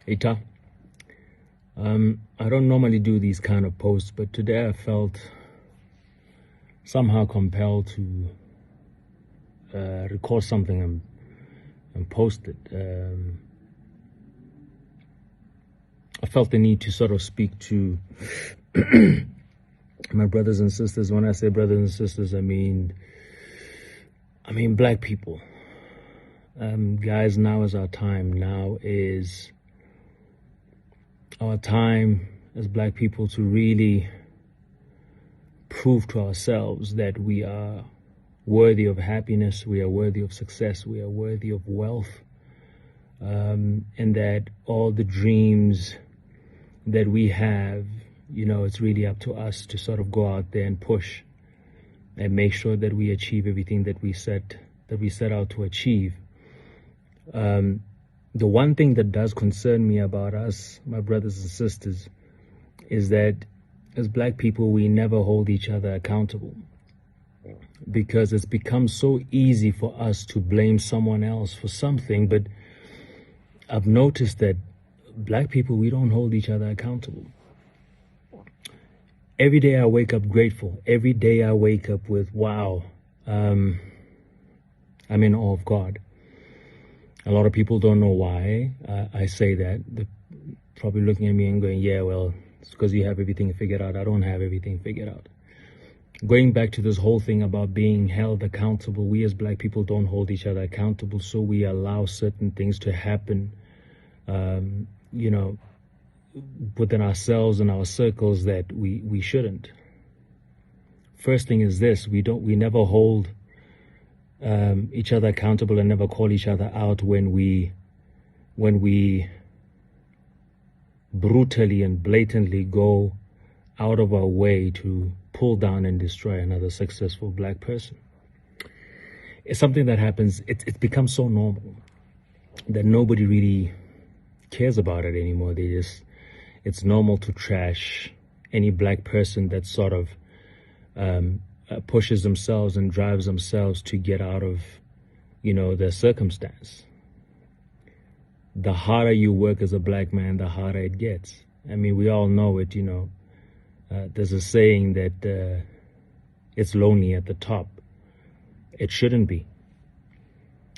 Ita. I don't normally do these kind of posts, but today I felt somehow compelled to record something and post it. I felt the need to sort of speak to my brothers and sisters. When I say brothers and sisters, I mean black people. Guys, now is our time. Now is our time as black people to really prove to ourselves that we are worthy of happiness, we are worthy of success, we are worthy of wealth, and that all the dreams that we have, it's really up to us to sort of go out there and push and make sure that we achieve everything that we set out to achieve. The one thing that does concern me about us, my brothers and sisters, is that as black people, we never hold each other accountable, because it's become so easy for us to blame someone else for something. But I've noticed that black people, we don't hold each other accountable. Every day I wake up grateful. Every day I wake up with, wow, I'm in awe of God. A lot of people don't know why I say that. They're probably looking at me and going, yeah, well, it's because you have everything figured out. I don't have everything figured out. Going back to this whole thing about being held accountable, we as black people don't hold each other accountable, so we allow certain things to happen, within ourselves and our circles that we shouldn't. First thing is this: we never hold each other accountable and never call each other out when we brutally and blatantly go out of our way to pull down and destroy another successful black person. It's something that happens. It's become so normal that nobody really cares about it anymore. It's normal to trash any black person that sort of pushes themselves and drives themselves to get out of, their circumstance. The harder you work as a black man, the harder it gets. I mean, we all know it, there's a saying that it's lonely at the top. It shouldn't be.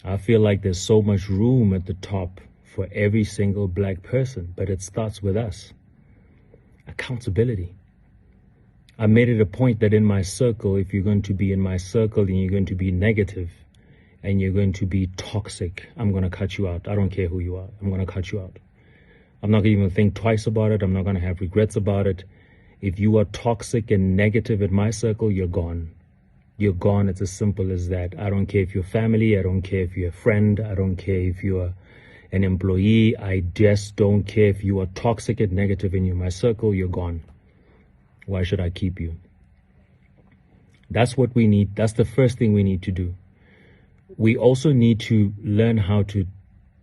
I feel like there's so much room at the top for every single black person, but it starts with us. Accountability. I made it a point that in my circle, if you're going to be in my circle and you're going to be negative and you're going to be toxic, I'm going to cut you out. I don't care who you are. I'm going to cut you out. I'm not going to even think twice about it. I'm not going to have regrets about it. If you are toxic and negative in my circle, you're gone. You're gone. It's as simple as that. I don't care if you're family. I don't care if you're a friend. I don't care if you're an employee. I just don't care. If you are toxic and negative in my circle, you're gone. Why should I keep you? That's what we need. That's the first thing we need to do. We also need to learn how to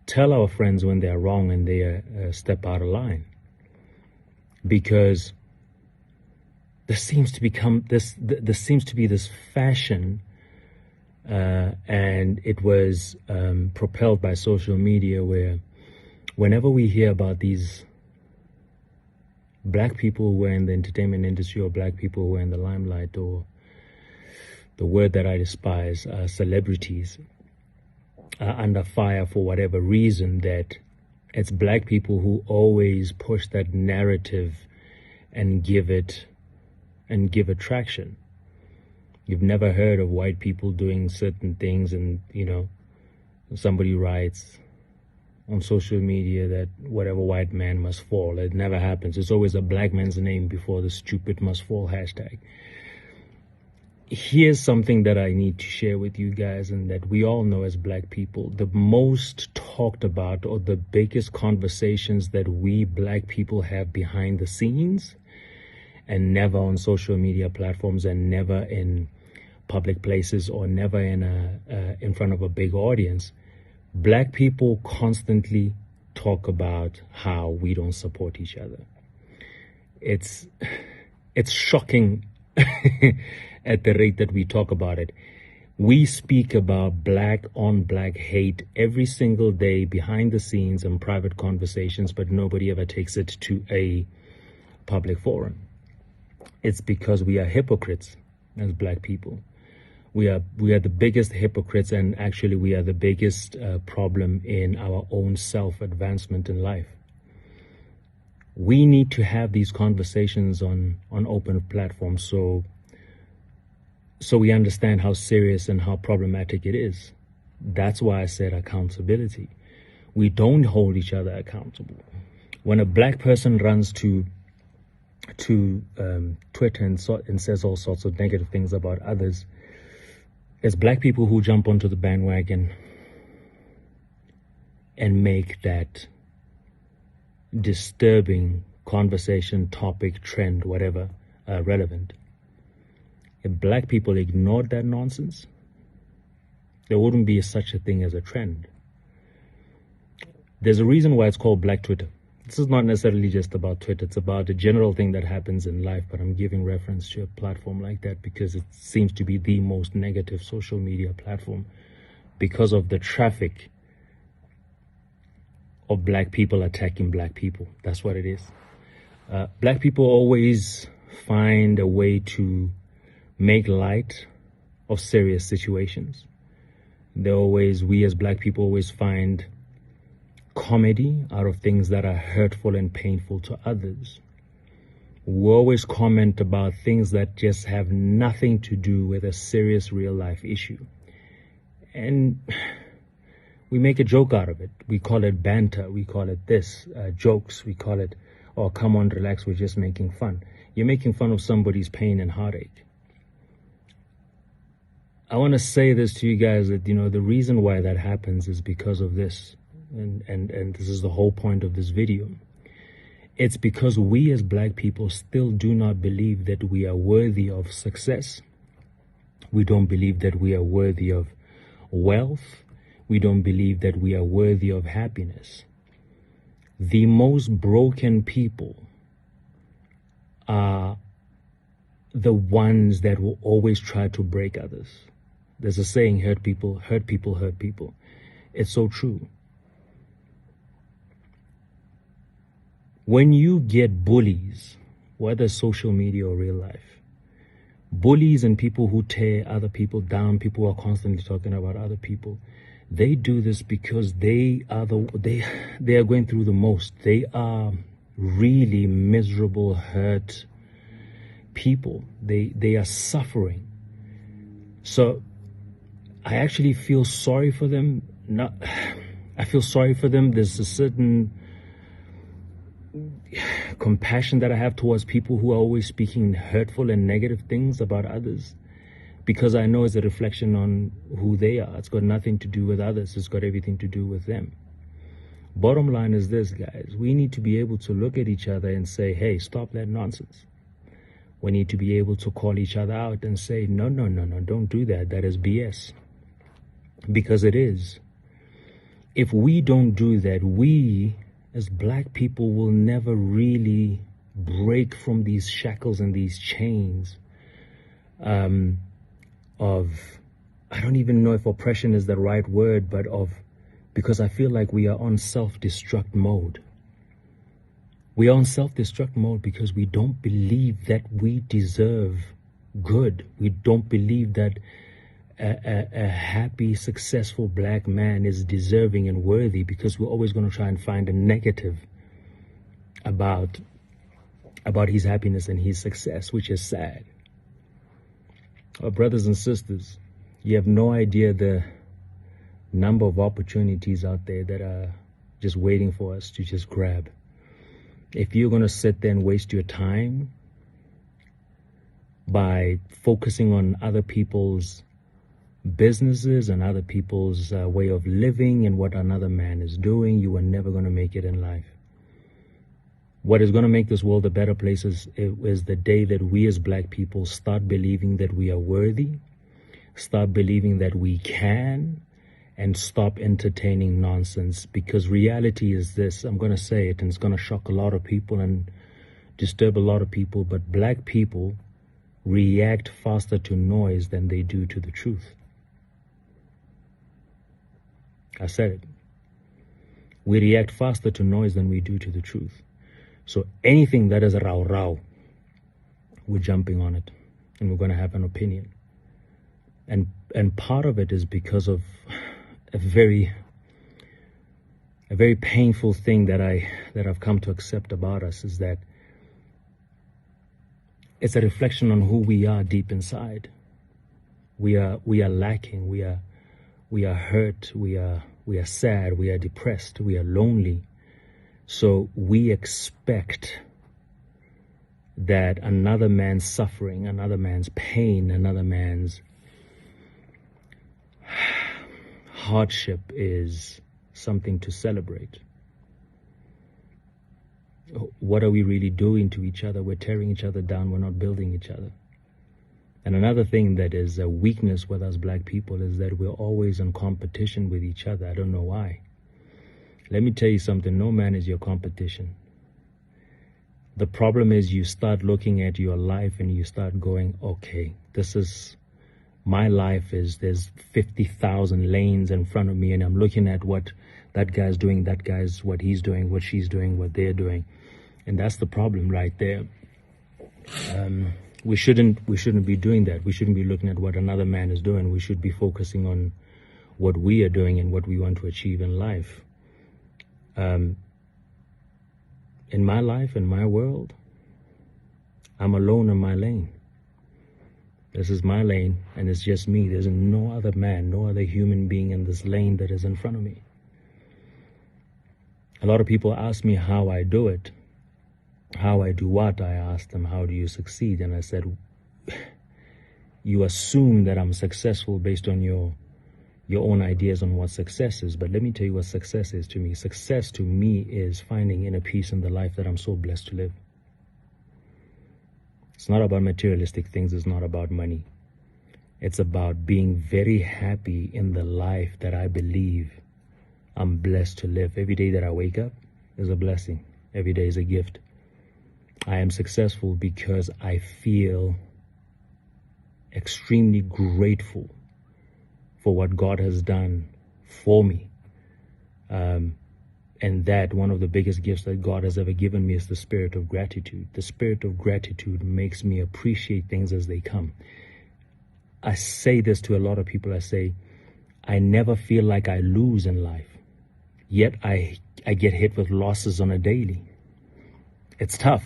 tell our friends when they're wrong and they step out of line. Because there seems to be this fashion, and it was propelled by social media, where whenever we hear about these black people who are in the entertainment industry, or black people who are in the limelight, or the word that I despise, celebrities, are under fire for whatever reason, that it's black people who always push that narrative and give it traction. You've never heard of white people doing certain things, and somebody writes on social media that whatever white man must fall. It never happens. It's always a black man's name before the stupid must fall hashtag. Here's something that I need to share with you guys, and that we all know as black people. The most talked about, or the biggest conversations that we black people have behind the scenes, and never on social media platforms, and never in public places, or never in front of a big audience, black people constantly talk about how we don't support each other. It's shocking at the rate that we talk about it. We speak about black on black hate every single day behind the scenes in private conversations, but nobody ever takes it to a public forum. It's because we are hypocrites as black people. We are the biggest hypocrites, and actually we are the biggest problem in our own self-advancement in life. We need to have these conversations on open platforms so we understand how serious and how problematic it is. That's why I said accountability. We don't hold each other accountable. When a black person runs to Twitter and says all sorts of negative things about others, it's black people who jump onto the bandwagon and make that disturbing conversation, topic, trend, whatever, relevant. If black people ignored that nonsense, there wouldn't be such a thing as a trend. There's a reason why it's called Black Twitter. This is not necessarily just about Twitter. It's about the general thing that happens in life, but I'm giving reference to a platform like that because it seems to be the most negative social media platform because of the traffic of black people attacking black people. That's what it is. Black people always find a way to make light of serious situations. We as black people always find comedy out of things that are hurtful and painful to others. We always comment about things that just have nothing to do with a serious real life issue. And we make a joke out of it. We call it banter. We call it this, jokes. We call it, oh, come on, relax, we're just making fun. You're making fun of somebody's pain and heartache. I want to say this to you guys that, the reason why that happens is because of this. And this is the whole point of this video. It's because we as black people still do not believe that we are worthy of success. We don't believe that we are worthy of wealth. We don't believe that we are worthy of happiness. The most broken people are the ones that will always try to break others. There's a saying, hurt people, hurt people, hurt people. It's so true. When you get bullies, whether social media or real life, bullies and people who tear other people down, people who are constantly talking about other people, they do this because they are going through the most. They are really miserable, hurt people. They are suffering. So I actually feel sorry for them. I feel sorry for them. There's a certain compassion that I have towards people who are always speaking hurtful and negative things about others, because I know it's a reflection on who they are. It's got nothing to do with others. It's got everything to do with them. Bottom line is this, guys. We need to be able to look at each other and say, hey, stop that nonsense. We need to be able to call each other out and say, no, don't do that. That is BS. Because it is. If we don't do that, we as black people will never really break from these shackles and these chains of, I don't even know if oppression is the right word, but because I feel like we are on self-destruct mode. We are on self-destruct mode because we don't believe that we deserve good. We don't believe that a happy, successful black man is deserving and worthy, because we're always going to try and find a negative about his happiness and his success, which is sad. Our brothers and sisters, you have no idea the number of opportunities out there that are just waiting for us to just grab. If you're going to sit there and waste your time by focusing on other people's businesses and other people's way of living and what another man is doing, you are never going to make it in life. What is going to make this world a better place is the day that we as black people start believing that we are worthy, start believing that we can, and stop entertaining nonsense. Because reality is this, I'm going to say it, and it's going to shock a lot of people and disturb a lot of people, but black people react faster to noise than they do to the truth. I said it. We react faster to noise than we do to the truth. So anything that is rao rao, we're jumping on it and we're going to have an opinion. And part of it is because of a very painful thing that I've come to accept about us, is that it's a reflection on who we are deep inside. We are lacking. We are hurt. We are sad. We are depressed. We are lonely. So we expect that another man's suffering, another man's pain, another man's hardship is something to celebrate. What are we really doing to each other? We're tearing each other down. We're not building each other. And another thing that is a weakness with us black people is that we're always in competition with each other. I don't know why. Let me tell you something. No man is your competition. The problem is you start looking at your life and you start going, okay, this is my life. There's 50,000 lanes in front of me, and I'm looking at what that guy's doing, that guy's what he's doing, what she's doing, what they're doing. And that's the problem right there. We shouldn't be doing that. We shouldn't be looking at what another man is doing. We should be focusing on what we are doing and what we want to achieve in life. In my life, in my world, I'm alone in my lane. This is my lane, and it's just me. There's no other man, no other human being in this lane that is in front of me. A lot of people ask me how I do it. How I do what? I asked them, how do you succeed? And I said, you assume that I'm successful based on your own ideas on what success is. But let me tell you what success is to me. Success to me is finding inner peace in the life that I'm so blessed to live. It's not about materialistic things. It's not about money. It's about being very happy in the life that I believe I'm blessed to live. Every day that I wake up is a blessing. Every day is a gift. I am successful because I feel extremely grateful for what God has done for me. And that one of the biggest gifts that God has ever given me is the spirit of gratitude. The spirit of gratitude makes me appreciate things as they come. I say this to a lot of people. I say, I never feel like I lose in life. Yet I get hit with losses on a daily. It's tough.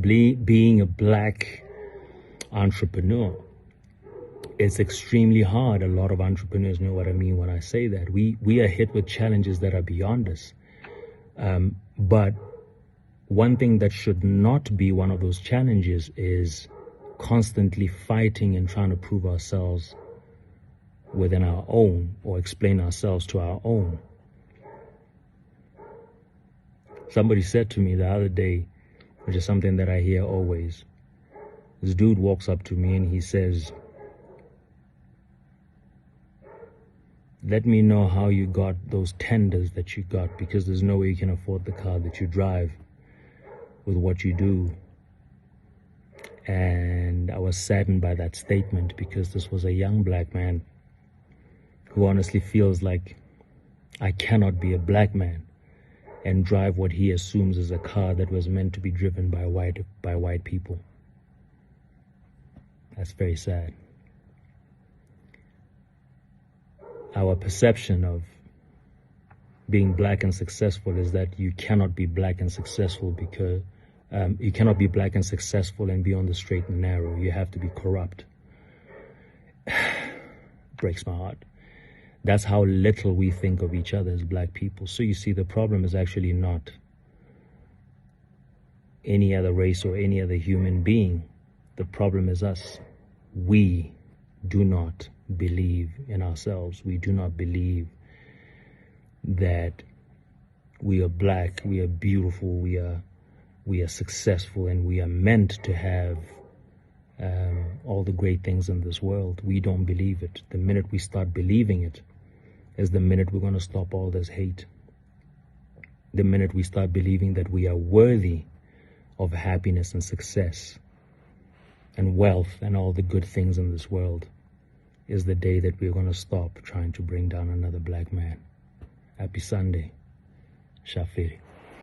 Being a black entrepreneur, it's extremely hard. A lot of entrepreneurs know what I mean when I say that. We are hit with challenges that are beyond us. But one thing that should not be one of those challenges is constantly fighting and trying to prove ourselves within our own, or explain ourselves to our own. Somebody said to me the other day, which is something that I hear always, this dude walks up to me and he says, let me know how you got those tenders that you got, because there's no way you can afford the car that you drive with what you do. And I was saddened by that statement, because this was a young black man who honestly feels like I cannot be a black man and drive what he assumes is a car that was meant to be driven by white people. That's very sad. Our perception of being black and successful is that you cannot be black and successful because you cannot be black and successful and be on the straight and narrow. You have to be corrupt. Breaks my heart. That's how little we think of each other as black people. So you see, the problem is actually not any other race or any other human being. The problem is us. We do not believe in ourselves. We do not believe that we are black, we are beautiful, we are successful, and we are meant to have all the great things in this world. We don't believe it. The minute we start believing it is the minute we're going to stop all this hate. The minute we start believing that we are worthy of happiness and success and wealth and all the good things in this world is the day that we're going to stop trying to bring down another black man. Happy Sunday. Shafiri.